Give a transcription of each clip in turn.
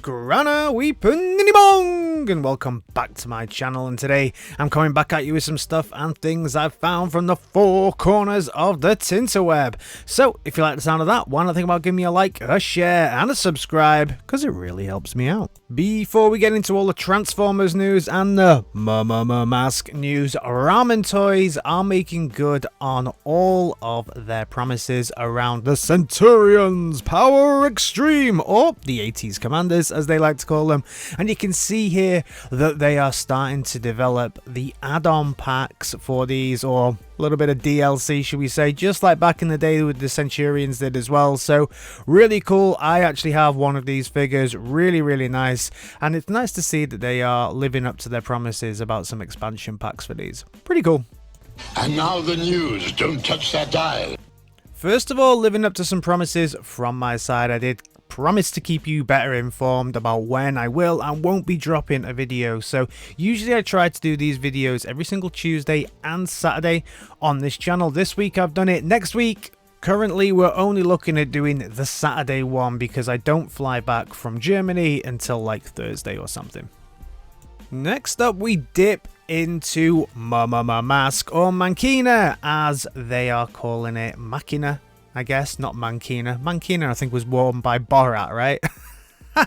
Grana Weepunginibong, and welcome back to my channel. And today I'm coming back at you with some stuff and things I've found from the four corners of the Tinterweb. So if you like the sound of that, why not think about giving me a like, a share and a subscribe, because it really helps me out. Before we get into all the Transformers news and the M.A.S.K news, Ramentoys are making good on all of their promises around the Centurions Power Extreme, or the 80s Commanders as they like to call them. And you can see here that they are starting to develop the add-on packs for these, or a little bit of DLC, should we say, just like back in the day with the Centurions did as well. So really cool. I actually have one of these figures, really nice, and it's nice to see that they are living up to their promises about some expansion packs for these. Pretty cool. And now the news. Don't touch that dial. First of all, living up to some promises from my side, I did promise to keep you better informed about when I will and won't be dropping a video. So usually I try to do these videos every single Tuesday and Saturday on this channel. This week I've done it. Next week, currently we're only looking at doing the Saturday one because I don't fly back from Germany until like Thursday or something. Next up, we dip into M.A.S.K, or Mankina as they are calling it. Machina, I guess, not Mankina. Mankina, I think, was worn by Borat, right?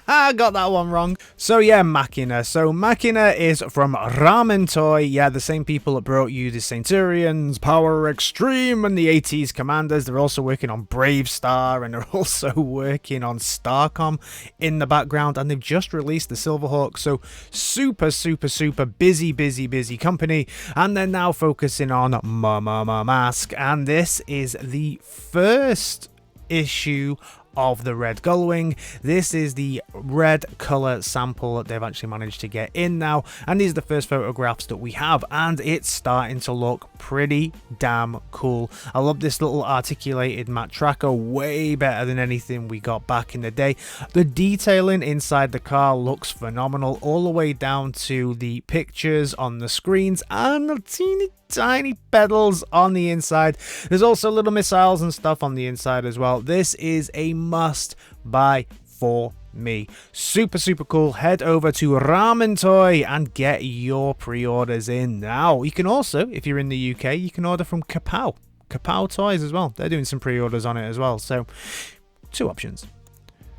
I got that one wrong. So yeah, Machina. So Machina is from Ramentoy. Yeah, the same people that brought you the Centurions, Power Extreme, and the 80s Commanders. They're also working on Brave Star, and they're also working on Starcom in the background. And they've just released the Silverhawk. So super busy company. And they're now focusing on M.A.S.K. And this is the first issue of the Red Gullwing. This is the red color sample that they've actually managed to get in now, and these are the first photographs that we have, and it's starting to look pretty damn cool. I love this little articulated matte tracker, way better than anything we got back in the day. The detailing inside the car looks phenomenal, all the way down to the pictures on the screens and the teeny tiny pedals on the inside. There's also little missiles and stuff on the inside as well. This is a must buy for me. Super cool. Head over to Ramentoy and get your pre-orders in now. You can also, if you're in the UK, you can order from Kapow Toys as well. They're doing some pre-orders on it as well, so two options.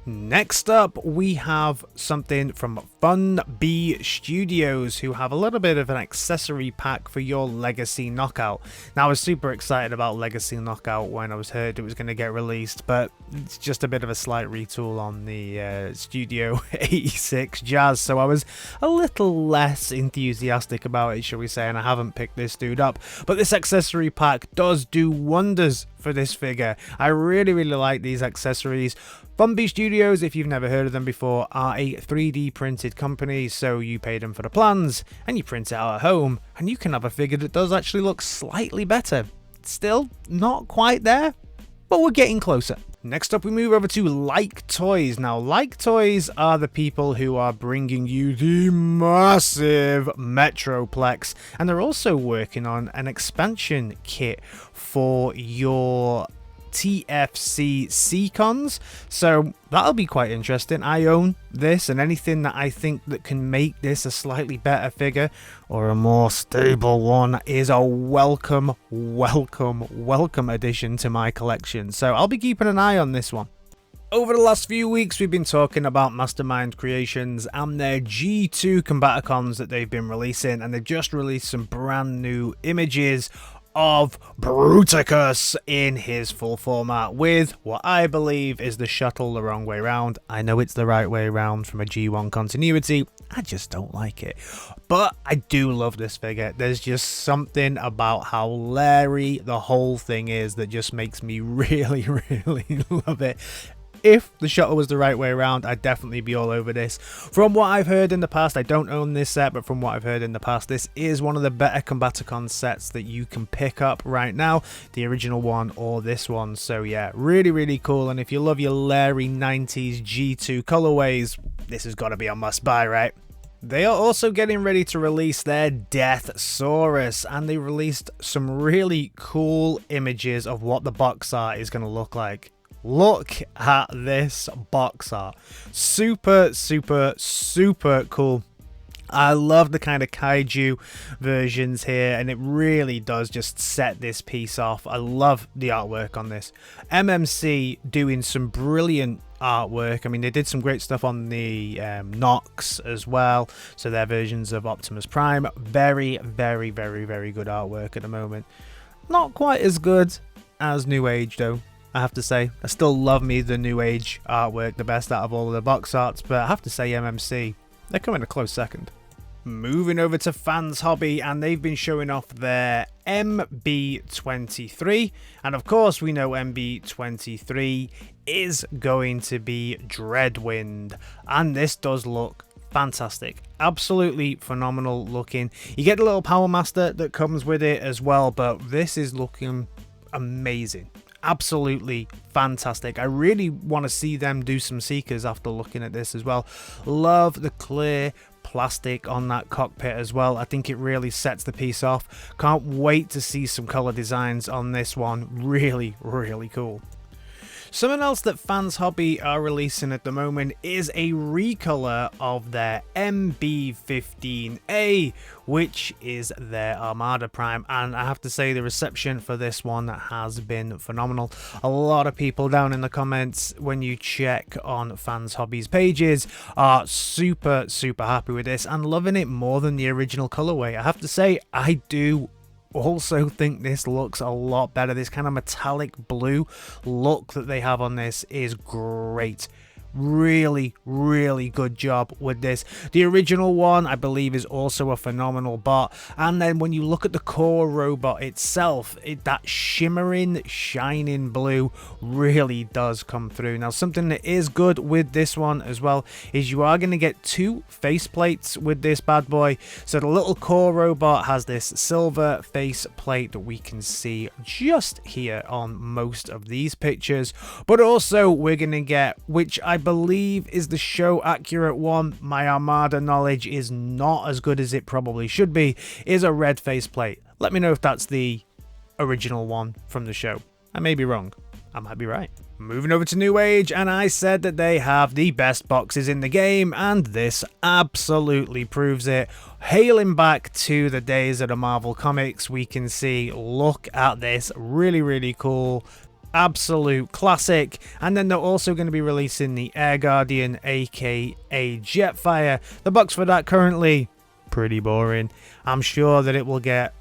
Next up, we have something from Funbee Studios, who have a little bit of an accessory pack for your Legacy Knockout. Now, I was super excited about Legacy Knockout when I was heard it was going to get released, but it's just a bit of a slight retool on the Studio 86 Jazz, so I was a little less enthusiastic about it, shall we say, and I haven't picked this dude up. But this accessory pack does do wonders for this figure. I really like these accessories. Funbee Studios, if you've never heard of them before, are a 3D printed company, so you pay them for the plans and you print it out at home, and you can have a figure that does actually look slightly better. Still not quite there, but we're getting closer. Next up, we move over to Liketoys. Now, Liketoys are the people who are bringing you the massive Metroplex, and they're also working on an expansion kit for your TFC Seacons, so that'll be quite interesting. I own this, and anything that I think that can make this a slightly better figure or a more stable one is a welcome addition to my collection, so I'll be keeping an eye on this one. Over the last few weeks, we've been talking about Mastermind Creations and their G2 Combaticons that they've been releasing, and they've just released some brand new images of Bruticus in his full format with what I believe is the shuttle the wrong way around. I know it's the right way around from a G1 continuity, I just don't like it. But I do love this figure. There's just something about how Larry the whole thing is that just makes me really love it. If the shuttle was the right way around, I'd definitely be all over this. From what I've heard in the past, I don't own this set, but from what I've heard in the past, this is one of the better Combaticon sets that you can pick up right now. The original one or this one. So yeah, really cool. And if you love your Larry 90s G2 colorways, this has got to be a must buy, right? They are also getting ready to release their Deathsaurus, and they released some really cool images of what the box art is going to look like. look at this box art. Super, super, super cool. I love the kind of kaiju versions here, and it really does just set this piece off. I love the artwork on this. MMC doing some brilliant artwork. I mean, they did some great stuff on the Nox as well, so their versions of Optimus Prime. Very, very, very, very good artwork at the moment. Not quite as good as Newage though, I have to say. I still love me the Newage artwork the best out of all of the box arts, but I have to say MMC, they're coming a close second. Moving over to Fanshobby, and they've been showing off their MB23, and of course we know MB23 is going to be Dreadwind, and this does look fantastic. Absolutely phenomenal looking. You get the little Power Master that comes with it as well, but this is looking amazing. Absolutely fantastic. I really want to see them do some Seekers after looking at this as well. Love the clear plastic on that cockpit as well. I think it really sets the piece off. Can't wait to see some color designs on this one. Really, really cool. Something else that Fanshobby are releasing at the moment is a recolor of their MB15A, which is their Armada Prime, and I have to say the reception for this one has been phenomenal. A lot of people down in the comments, when you check on Fanshobby's pages, are super, super happy with this and loving it more than the original colorway. I have to say, I do also think this looks a lot better. This kind of metallic blue look that they have on this is great. Really, really good job with this. The original one, I believe, is also a phenomenal bot. And then when you look at the core robot itself, that shimmering, shining blue really does come through. Now, something that is good with this one as well is you are going to get two faceplates with this bad boy. So the little core robot has this silver faceplate that we can see just here on most of these pictures. But also we're going to get, which I believe is the show accurate one, my Armada knowledge is not as good as it probably should be, is a red faceplate. Let me know if that's the original one from the show. I may be wrong. I might be right. Moving over to Newage, and I said that they have the best boxes in the game, and this absolutely proves it. Hailing back to the days of the Marvel Comics, we can see, look at this, really, really cool. Absolute classic. And then they're also going to be releasing the Air Guardian, aka Jetfire. The box for that currently pretty boring. I'm sure that it will get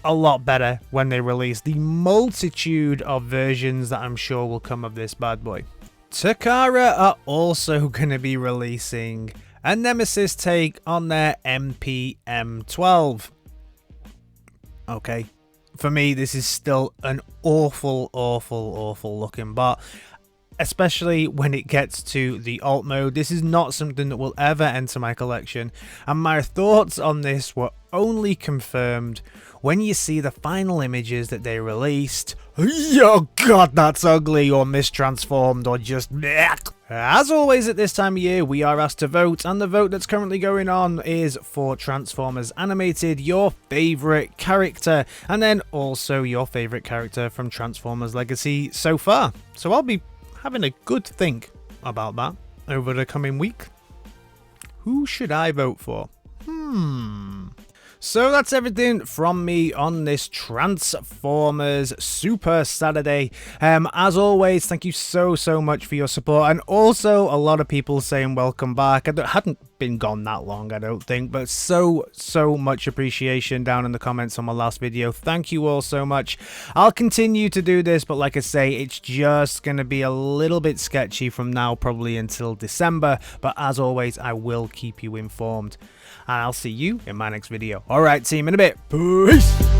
a lot better when they release the multitude of versions that I'm sure will come of this bad boy. Takara are also going to be releasing a Nemesis take on their MPM12. Okay. For me, this is still an awful, awful, awful looking bot, especially when it gets to the alt mode. This is not something that will ever enter my collection, and my thoughts on this were only confirmed when you see the final images that they released. Oh god, that's ugly, or mistransformed, or just bleh. As always at this time of year, we are asked to vote, and the vote that's currently going on is for Transformers Animated, your favourite character, and then also your favourite character from Transformers Legacy so far. So I'll be having a good think about that over the coming week. Who should I vote for? So that's everything from me on this Transformers Super Saturday. As always, thank you so much for your support, and also a lot of people saying welcome back. I hadn't been gone that long, I don't think, but so much appreciation down in the comments on my last video. Thank you all so much. I'll continue to do this, but like I say, it's just going to be a little bit sketchy from now probably until December, but as always, I will keep you informed. And I'll see you in my next video. Alright team, in a bit. Peace!